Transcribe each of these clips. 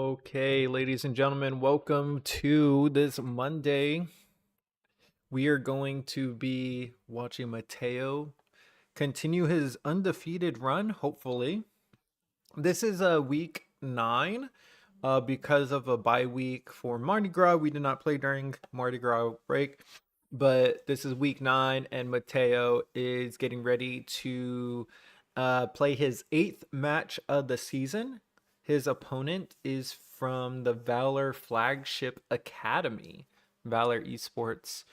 Okay, ladies and gentlemen, welcome to this Monday. We are going to be watching Matteo continue his undefeated run, hopefully. This is week 9 because of a bye week for Mardi Gras. We did not play during Mardi Gras break, but this is week 9, and Matteo is getting ready to play his 8th match of the season. His opponent is from the Valor Flagship Academy, Valor Esports.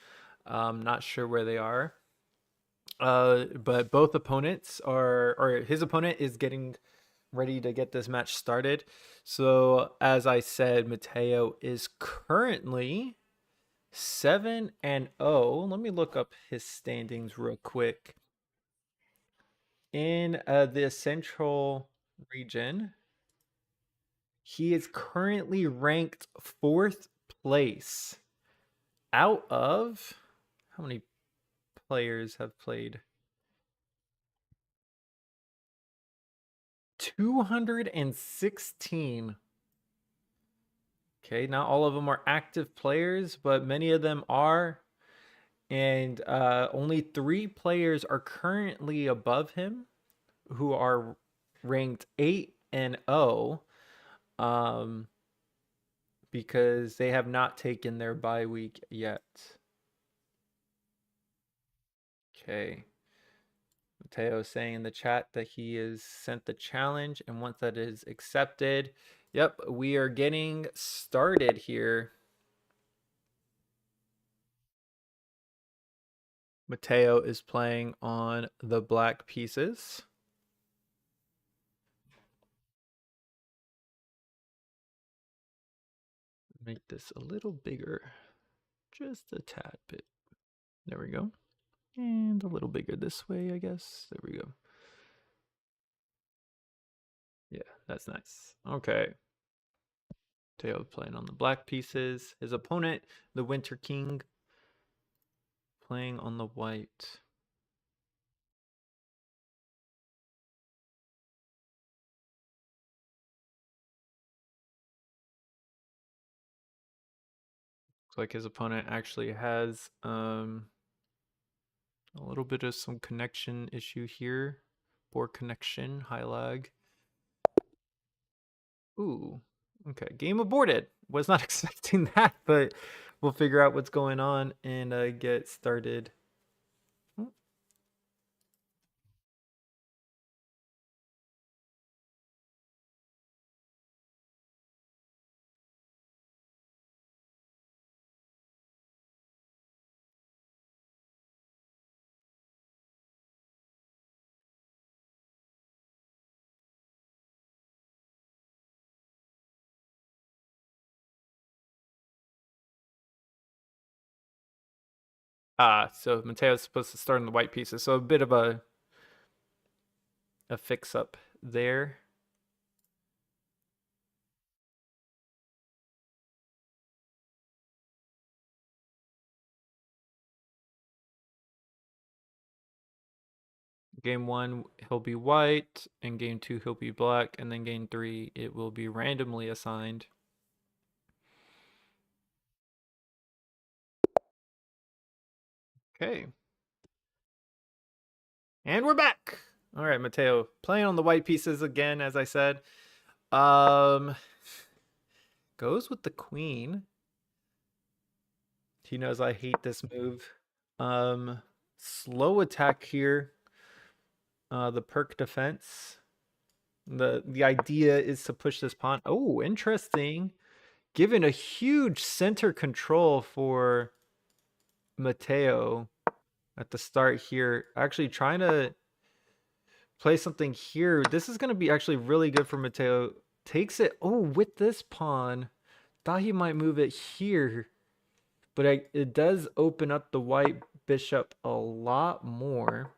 Not sure where they are. But both opponents or his opponent is getting ready to get this match started. So, as I said, Matteo is currently 7-0. Let me look up his standings real quick. In the central region, he is currently ranked 4th place out of how many players have played? 216. Okay, not all of them are active players, but many of them are. And only 3 players are currently above him who are ranked 8-0 because they have not taken their bye week yet. Okay. Matteo saying in the chat that he has sent the challenge, and once that is accepted, yep, we are getting started here. Matteo is playing on the black pieces. Make this a little bigger, just a tad bit. There we go. And a little bigger this way, I guess. There we go. Yeah, that's nice. Okay. Matteo playing on the black pieces. His opponent, the Winter King, playing on the white. Looks like his opponent actually has a little bit of some connection issue here. Poor connection, high lag. Ooh, okay. Game aborted. Was not expecting that, but we'll figure out what's going on and get started. So Mateo's supposed to start in the white pieces, so a bit of a fix up there. Game 1, he'll be white, and game 2, he'll be black, and then game 3, it will be randomly assigned. Okay. And we're back. All right, Matteo playing on the white pieces again, as I said. Goes with the queen. He knows I hate this move. Slow attack here. The perk defense. The idea is to push this pawn. Oh, interesting. Given a huge center control for Matteo at the start here. Actually trying to play something here. This is going to be actually really good for Matteo. Takes it. Oh, with this pawn. Thought he might move it here. But it does open up the white bishop a lot more.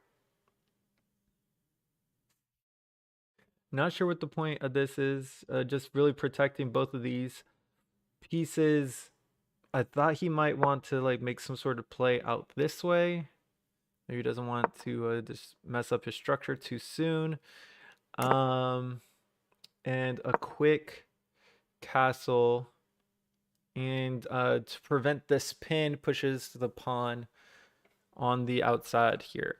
Not sure what the point of this is. Just really protecting both of these pieces. I thought he might want to like make some sort of play out this way. Maybe he doesn't want to just mess up his structure too soon. And a quick castle, and to prevent this pin, pushes the pawn on the outside here.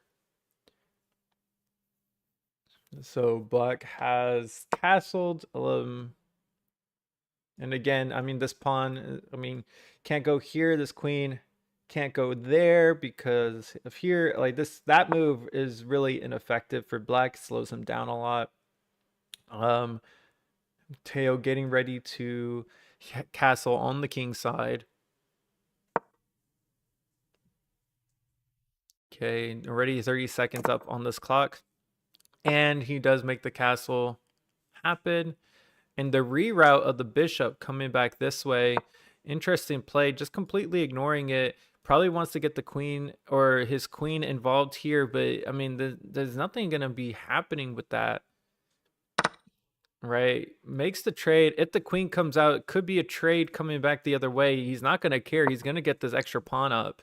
So black has castled. And again, I mean, this pawn, I mean, can't go here. This queen can't go there because of here. Like this, that move is really ineffective for black. Slows him down a lot. Matteo getting ready to castle on the king side. Okay, already 30 seconds up on this clock. And he does make the castle happen. And the reroute of the bishop coming back this way, interesting play, just completely ignoring it. Probably wants to get the queen or his queen involved here, but I mean, there's nothing going to be happening with that. Right? Makes the trade. If the queen comes out, it could be a trade coming back the other way. He's not going to care. He's going to get this extra pawn up.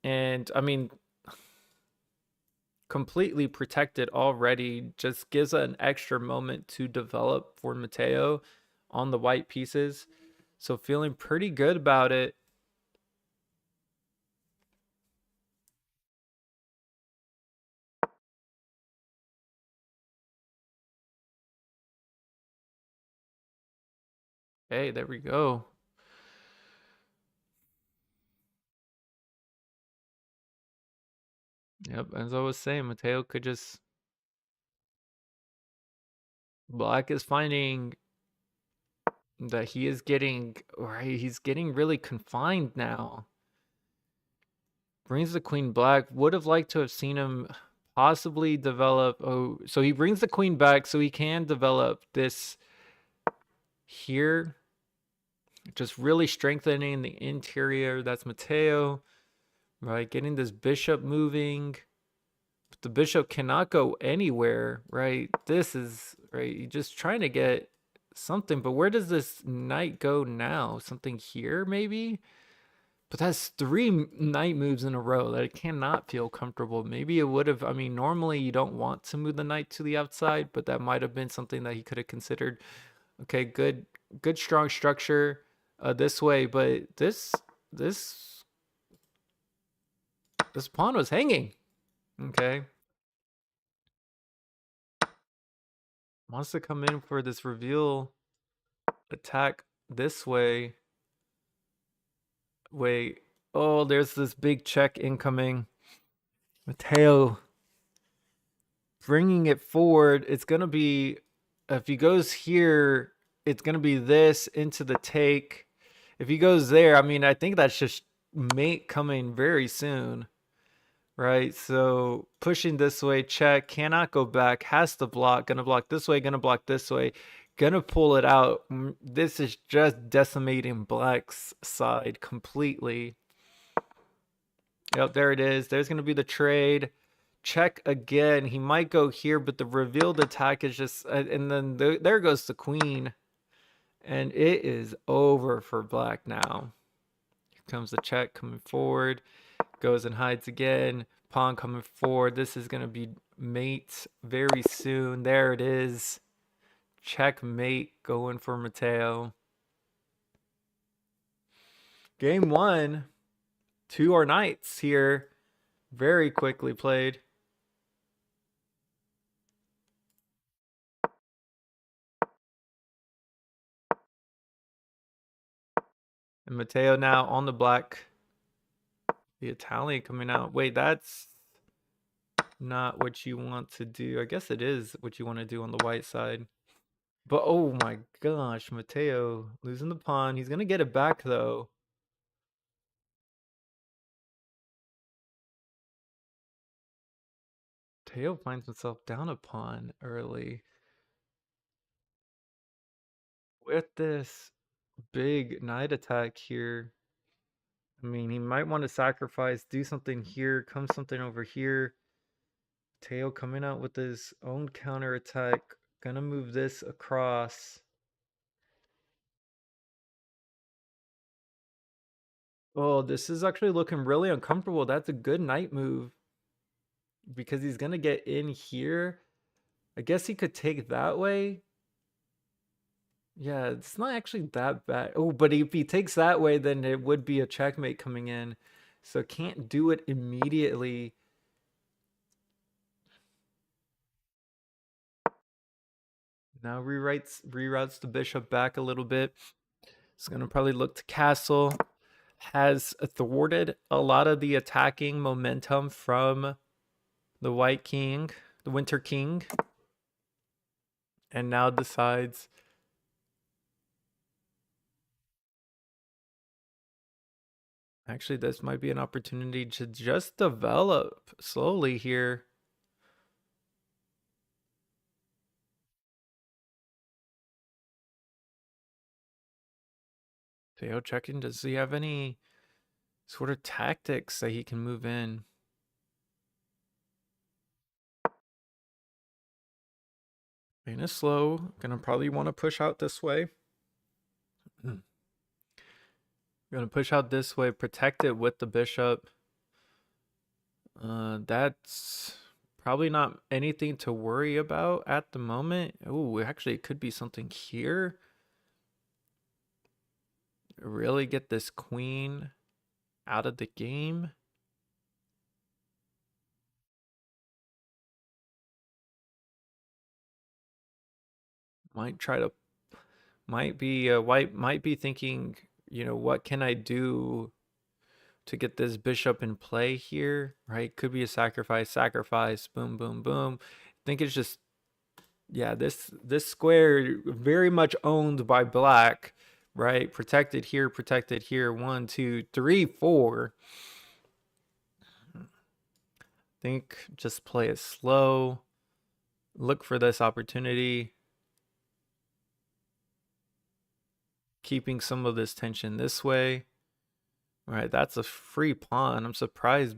And I mean, completely protected already, just gives an extra moment to develop for Matteo on the white pieces. So feeling pretty good about it. Hey, there we go. Yep, as I was saying, Matteo could just... Black is finding that he is getting... Right, he's getting really confined now. Brings the queen black. Would have liked to have seen him possibly develop... Oh, so he brings the queen back so he can develop this here. Just really strengthening the interior. That's Matteo. Right, getting this bishop moving. But the bishop cannot go anywhere, right? This is, right, you're just trying to get something. But where does this knight go now? Something here, maybe? But that's 3 knight moves in a row that I cannot feel comfortable. Maybe it would have, I mean, normally you don't want to move the knight to the outside, but that might have been something that he could have considered. Okay, good strong structure this way, but this pawn was hanging. Okay. Wants to come in for this reveal attack this way. Wait. Oh, there's this big check incoming. Matteo bringing it forward. It's going to be, if he goes here, it's going to be this into the take. If he goes there, I mean, I think that's just mate coming very soon. Right, so pushing this way, check, cannot go back, has to block, gonna block this way, gonna block this way, gonna pull it out. This is just decimating black's side completely. Yep, there it is. There's gonna be the trade. Check again. He might go here, but the revealed attack is just, and then there goes the queen. And it is over for black now. Here comes the check coming forward. Goes and hides again. Pawn coming forward. This is going to be mate very soon. There it is. Checkmate going for Matteo. Game 1. 2 are knights here. Very quickly played. And Matteo now on the black. The Italian coming out. Wait, that's not what you want to do. I guess it is what you want to do on the white side. But oh my gosh, Matteo losing the pawn. He's going to get it back though. Matteo finds himself down a pawn early. With this big knight attack here, I mean, he might want to sacrifice, do something here, come something over here. Matteo coming out with his own counter attack. Gonna move this across. Oh, this is actually looking really uncomfortable. That's a good knight move because he's gonna get in here. I guess he could take that way. Yeah, it's not actually that bad. Oh, but if he takes that way, then it would be a checkmate coming in. So can't do it immediately. Now reroutes the bishop back a little bit. It's gonna probably look to castle. Has thwarted a lot of the attacking momentum from the White King, the Winter King, and now decides. Actually, this might be an opportunity to just develop slowly here. Theo checking. Does he have any sort of tactics that he can move in? Main is slow. Gonna probably want to push out this way. Gonna push out this way, protect it with the bishop. That's probably not anything to worry about at the moment. Oh, actually, it could be something here. Really get this queen out of the game. Might try to, might be, white might be thinking, what can I do to get this bishop in play here, right? Could be a sacrifice, boom, boom, boom. I think it's just, yeah, this square very much owned by black, right? Protected here, protected here. 1, 2, 3, 4. Think just play it slow. Look for this opportunity. Keeping some of this tension this way. All right, that's a free pawn. I'm surprised.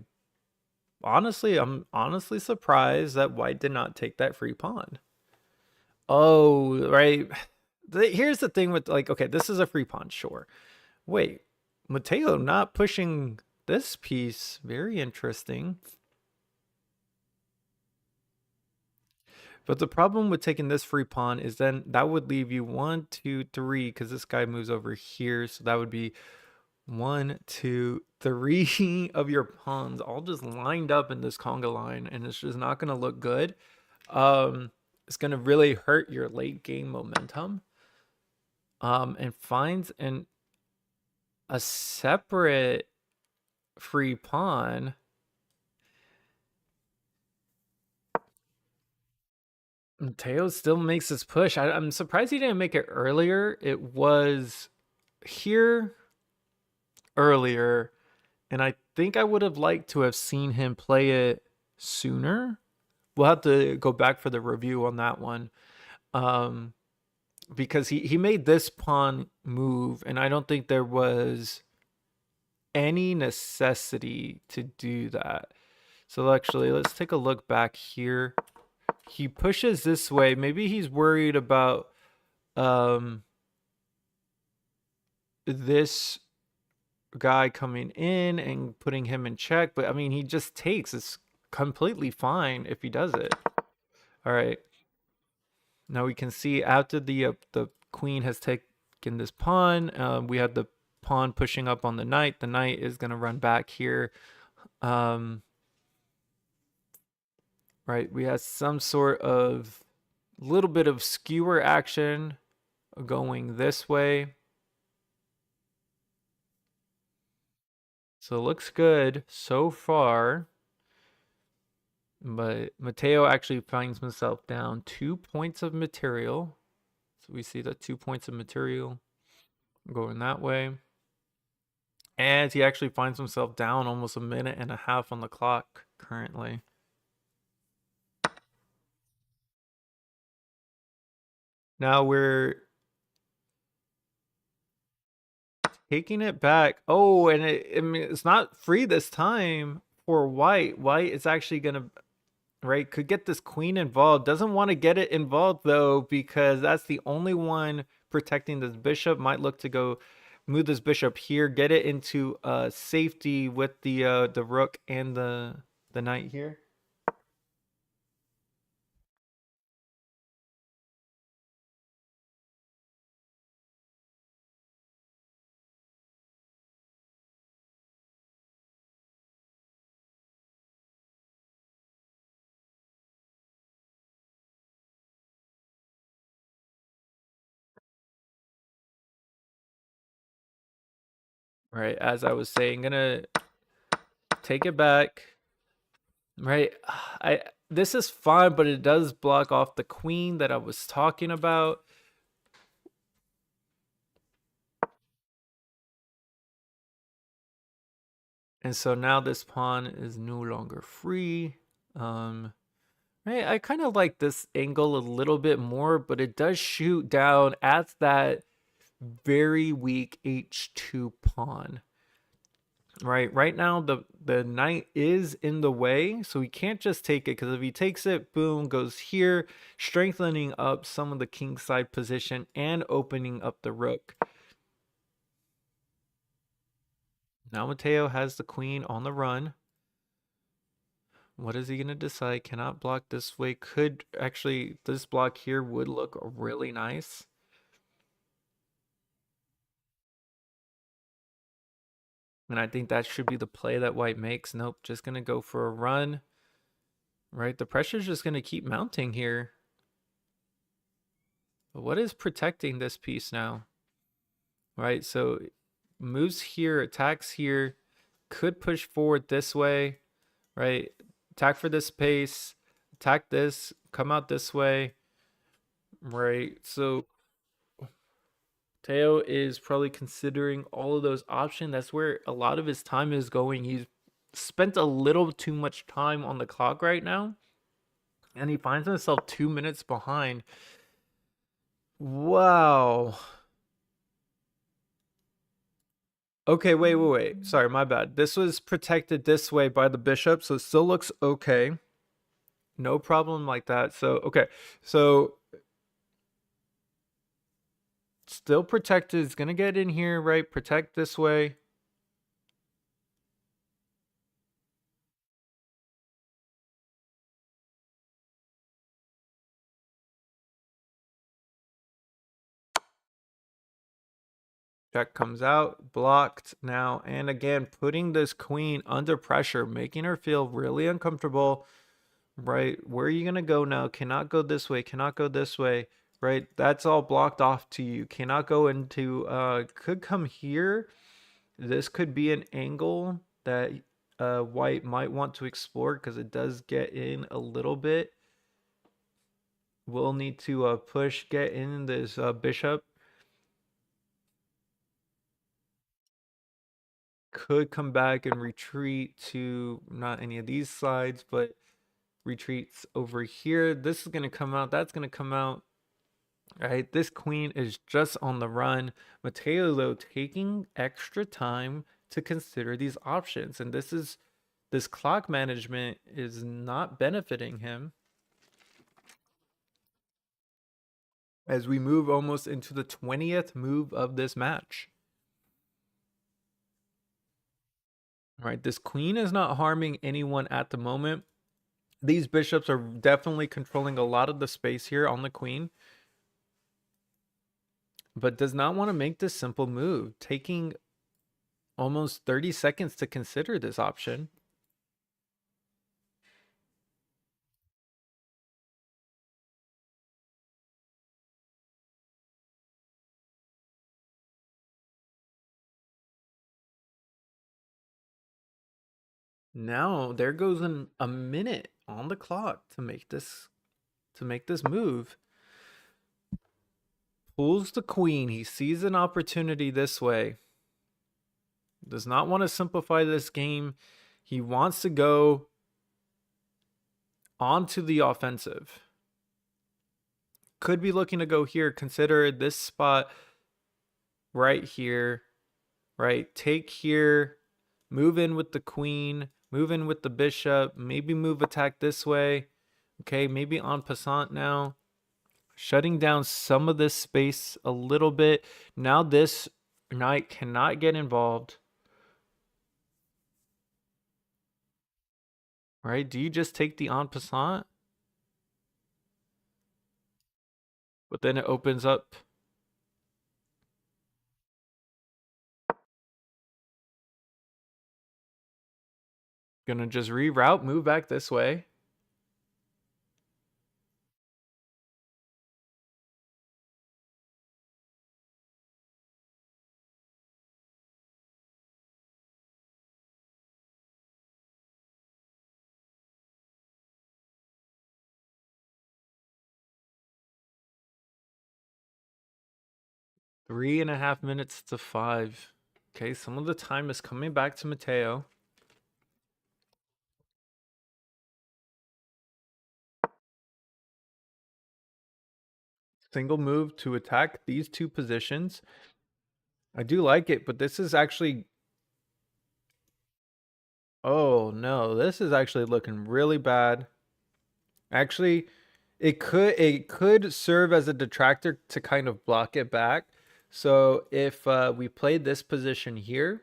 Honestly, I'm honestly surprised that white did not take that free pawn. Oh, right. Here's the thing with, like, okay, this is a free pawn, sure. Wait, Matteo not pushing this piece. Very interesting. But the problem with taking this free pawn is then that would leave you 1, 2, 3, because this guy moves over here. So that would be 1, 2, 3 of your pawns all just lined up in this conga line, and it's just not going to look good. It's going to really hurt your late game momentum. And finds a separate free pawn. Matteo still makes his push. I'm surprised he didn't make it earlier. It was here earlier, and I think I would have liked to have seen him play it sooner. We'll have to go back for the review on that one. Because he made this pawn move, and I don't think there was any necessity to do that. So actually, let's take a look back here. He pushes this way. Maybe he's worried about this guy coming in and putting him in check, but I mean, he just takes. It's completely fine if he does it. All right. Now we can see after the queen has taken this pawn, we have the pawn pushing up on the knight. The knight is going to run back here. Right, we have some sort of little bit of skewer action going this way. So it looks good so far. But Matteo actually finds himself down 2 points of material. So we see the 2 points of material going that way. And he actually finds himself down almost a minute and a half on the clock currently. Now we're taking it back. Oh, and I mean, it's not free this time for white. White is actually going to, right, could get this queen involved. Doesn't want to get it involved, though, because that's the only one protecting this bishop. Might look to go move this bishop here, get it into safety with the rook and the knight here. Right, as I was saying, gonna take it back. Right, I this is fine, but it does block off the queen that I was talking about. And so now this pawn is no longer free. Right, I kind of like this angle a little bit more, but it does shoot down at that very weak h2 pawn. Right now the knight is in the way, so he can't just take it, because if he takes it, boom, goes here, strengthening up some of the kingside position and opening up the rook. Now Matteo has the queen on the run. What is he going to decide? Cannot block this way. Could actually, this block here would look really nice. And I think that should be the play that white makes. Nope, just going to go for a run. Right, the pressure's just going to keep mounting here. But what is protecting this piece now? Right, so moves here, attacks here, could push forward this way, right? Attack for this space, attack this, come out this way, right? So Teo is probably considering all of those options. That's where a lot of his time is going. He's spent a little too much time on the clock right now, and he finds himself 2 minutes behind. Wow. Okay, wait. Sorry, my bad. This was protected this way by the bishop, so it still looks okay. No problem like that. So, okay. So, still protected. It's going to get in here, right? Protect this way. Jack comes out, blocked now. And again, putting this queen under pressure, making her feel really uncomfortable, right? Where are you going to go now? Cannot go this way, cannot go this way, right? That's all blocked off to you. Cannot go into, could come here. This could be an angle that white might want to explore, because it does get in a little bit. We'll need to push, get in this bishop. Could come back and retreat to not any of these sides, but retreats over here. This is going to come out. That's going to come out. Right. This queen is just on the run. Matteo, though, taking extra time to consider these options. And this clock management is not benefiting him. As we move almost into the 20th move of this match. Right. This queen is not harming anyone at the moment. These bishops are definitely controlling a lot of the space here on the queen, but does not want to make this simple move, taking almost 30 seconds to consider this option. Now there goes a minute on the clock to make this move. Pulls the queen. He sees an opportunity this way. Does not want to simplify this game. He wants to go onto the offensive. Could be looking to go here. Consider this spot right here, right? Take here, move in with the queen, move in with the bishop, maybe move attack this way. Okay, maybe en passant now. Shutting down some of this space a little bit. Now this knight cannot get involved. Right? Do you just take the en passant? But then it opens up. Gonna just reroute, move back this way. 3.5 minutes to 5. Okay, some of the time is coming back to Matteo. Single move to attack these two positions. I do like it, but this is actually... Oh no, this is actually looking really bad. Actually, it could serve as a detractor to kind of block it back. So if we played this position here,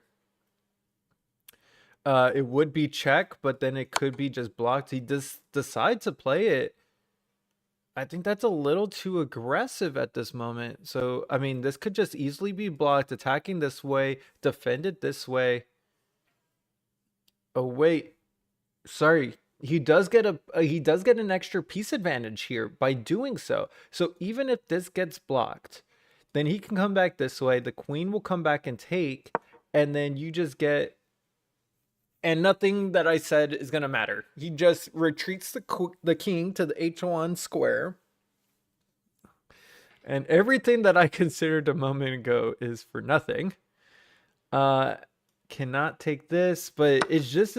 it would be check, but then it could be just blocked. He does decide to play it. I think that's a little too aggressive at this moment. So, I mean, this could just easily be blocked, attacking this way, defended this way. Oh, wait. Sorry. He does get an extra piece advantage here by doing so. So even if this gets blocked, then he can come back this way. The queen will come back and take, and then you just get... And nothing that I said is gonna matter. He just retreats the king to the h1 square, and everything that I considered a moment ago is for nothing. Cannot take this, but it's just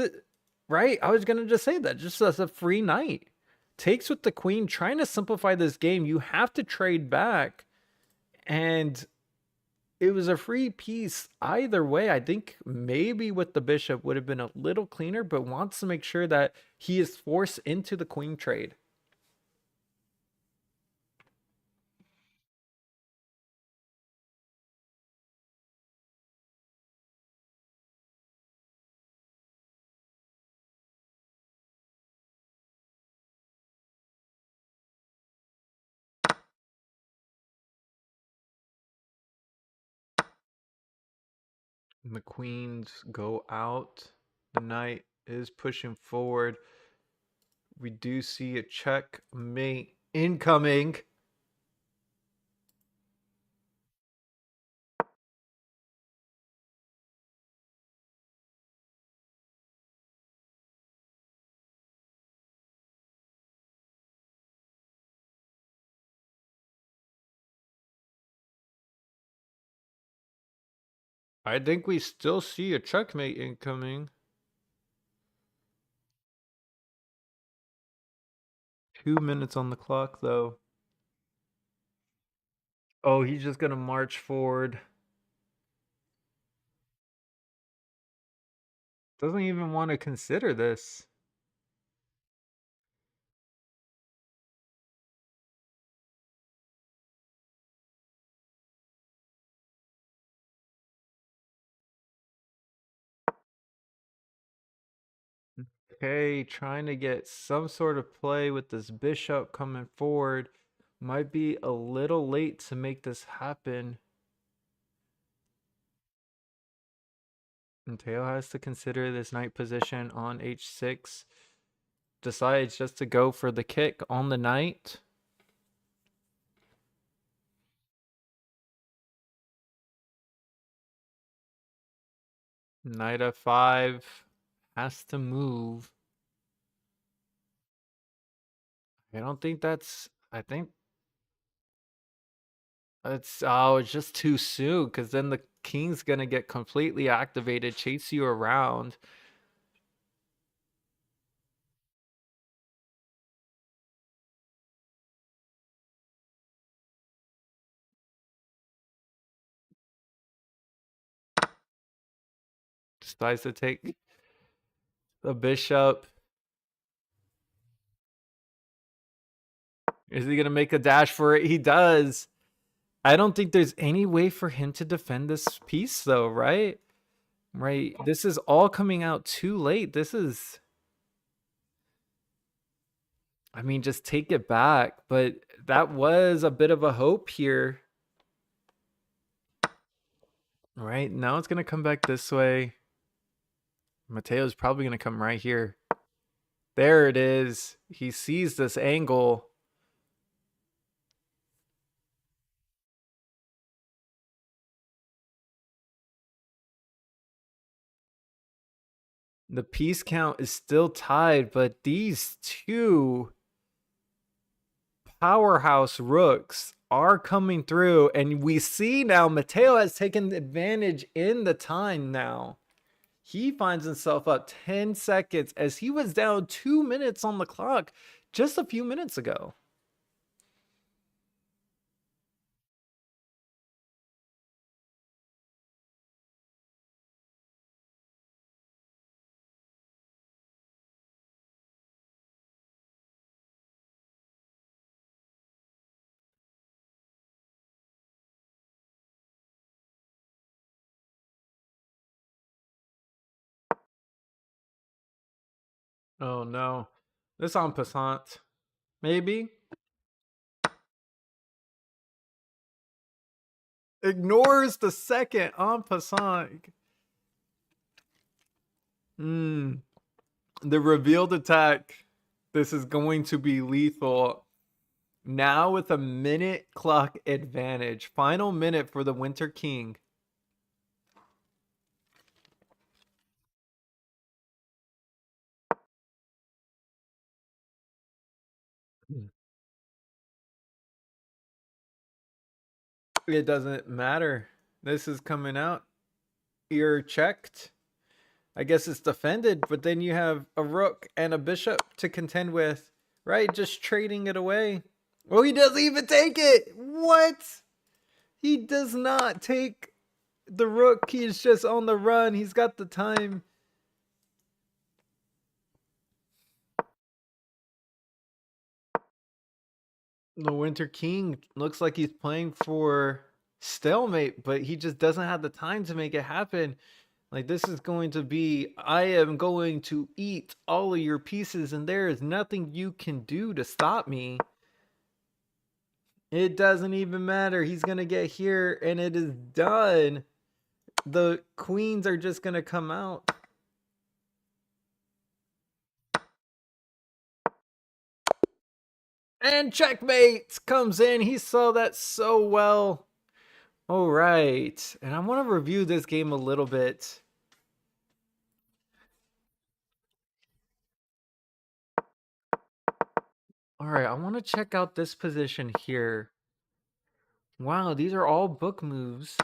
right. I was gonna just say that just as a free knight takes with the queen, trying to simplify this game. You have to trade back, and it was a free piece either way. I think maybe with the bishop would have been a little cleaner, but wants to make sure that he is forced into the queen trade. And the queens go out. The knight is pushing forward. We do see a checkmate incoming. I think we still see a checkmate incoming. 2 minutes on the clock, though. Oh, he's just gonna march forward. Doesn't even want to consider this. Okay, trying to get some sort of play with this bishop coming forward. Might be a little late to make this happen. Matteo has to consider this knight position on h6. Decides just to go for the kick on the knight. Knight f5 has to move. I don't think that's... I think it's just too soon, because then the king's gonna get completely activated, chase you around. Decides to take the bishop. Is he gonna make a dash for it? He does. I don't think there's any way for him to defend this piece, though, right? Right. This is all coming out too late. This is... I mean, just take it back. But that was a bit of a hope here. Right, now it's going to come back this way. Matteo's probably going to come right here. There it is. He sees this angle. The piece count is still tied, but these two powerhouse rooks are coming through, and we see now Matteo has taken advantage in the time now. He finds himself up 10 seconds as he was down 2 minutes on the clock just a few minutes ago. Oh no. This en passant. Maybe. Ignores the second en passant. The revealed attack. This is going to be lethal. Now with a minute clock advantage. Final minute for the Winter King. It doesn't matter. This is coming out. You're checked. I guess it's defended, but then you have a rook and a bishop to contend with, right? Just trading it away. Oh, he doesn't even take it. What? He does not take the rook. He's just on the run. He's got the time. The Winter King looks like he's playing for stalemate, but he just doesn't have the time to make it happen. Like, this is going to be, I am going to eat all of your pieces, and there is nothing you can do to stop me. It doesn't even matter. He's going to get here, and it is done. The queens are just going to come out. And checkmate comes in. He saw that so well. All right. And I want to review this game a little bit. All right. I want to check out this position here. Wow, these are all book moves.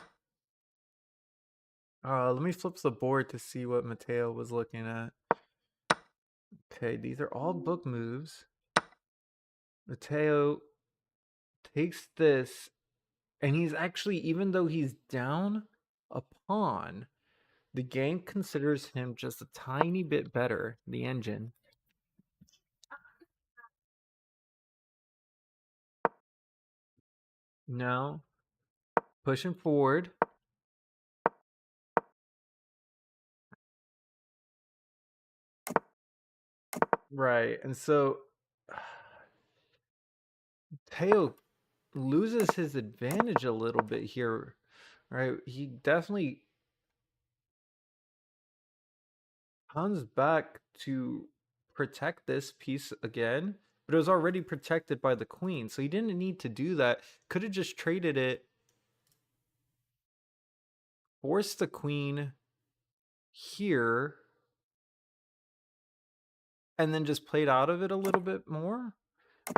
Let me flip the board to see what Matteo was looking at. Okay, these are all book moves. Matteo takes this, and he's actually, even though he's down a pawn, the game considers him just a tiny bit better, the engine. Now, pushing forward. Right, and so Teo loses his advantage a little bit here, right? He definitely comes back to protect this piece again, but it was already protected by the queen, so he didn't need to do that. Could have just traded it, forced the queen here, and then just played out of it a little bit more,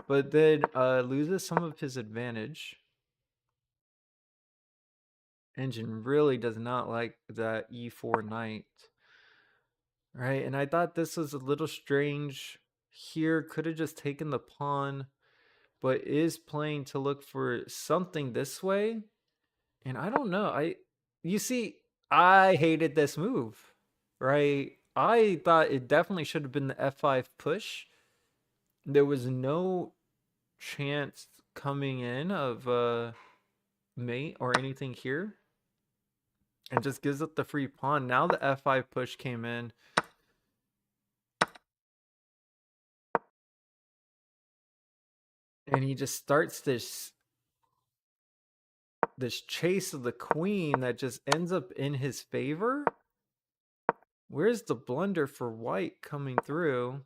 but then loses some of his advantage. Engine really does not like that e4 knight. Right, and I thought this was a little strange here. Could have just taken the pawn, but is playing to look for something this way. And I don't know. You see, I hated this move, right? I thought it definitely should have been the f5 push. There was no chance coming in of mate or anything here. And just gives up the free pawn. Now the f5 push came in. And he just starts this chase of the queen that just ends up in his favor. Where's the blunder for white coming through?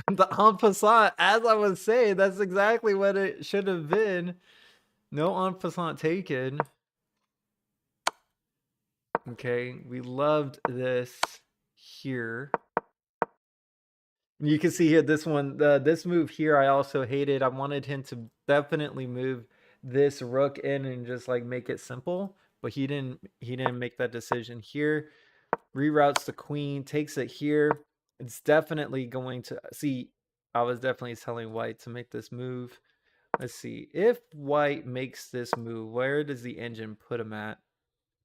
The en passant, as I was saying, that's exactly what it should have been. No en passant taken. Okay, we loved this here. You can see here this one, this move here, I also hated. I wanted him to definitely move this rook in and just like make it simple, but he didn't. He didn't make that decision here. Reroutes the queen, takes it here. It's definitely going to see. I was definitely telling white to make this move. Let's see if white makes this move. Where does the engine put him at?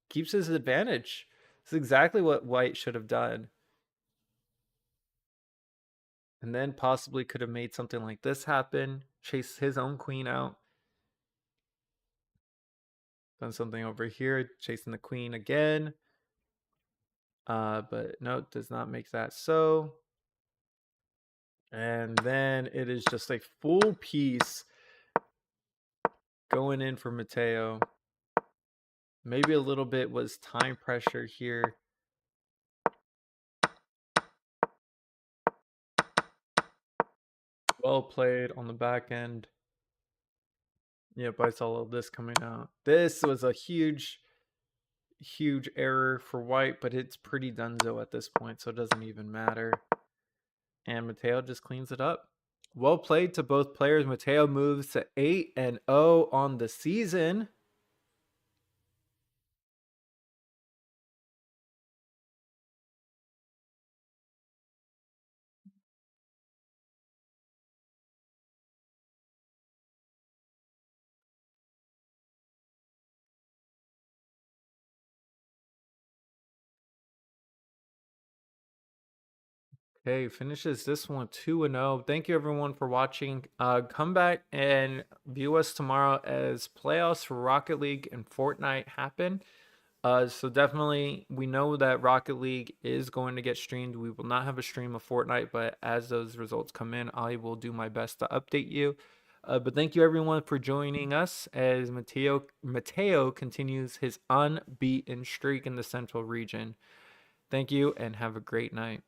Keeps his advantage. It's exactly what white should have done. And then possibly could have made something like this happen, chase his own queen out, done something over here, chasing the queen again. But no, does not make that so. And then it is just a full piece going in for Matteo. Maybe a little bit was time pressure here. Well played on the back end. Yep, I saw all this coming out. This was a huge error for white, but it's pretty donezo at this point, so it doesn't even matter. And Matteo just cleans it up. Well played to both players. Matteo moves to 8-0 on the season. Okay, finishes this one 2-0. Thank you everyone for watching. Come back and view us tomorrow as playoffs for Rocket League and Fortnite happen. So definitely, we know that Rocket League is going to get streamed. We will not have a stream of Fortnite, but as those results come in, I will do my best to update you. But thank you everyone for joining us as Matteo continues his unbeaten streak in the Central region. Thank you and have a great night.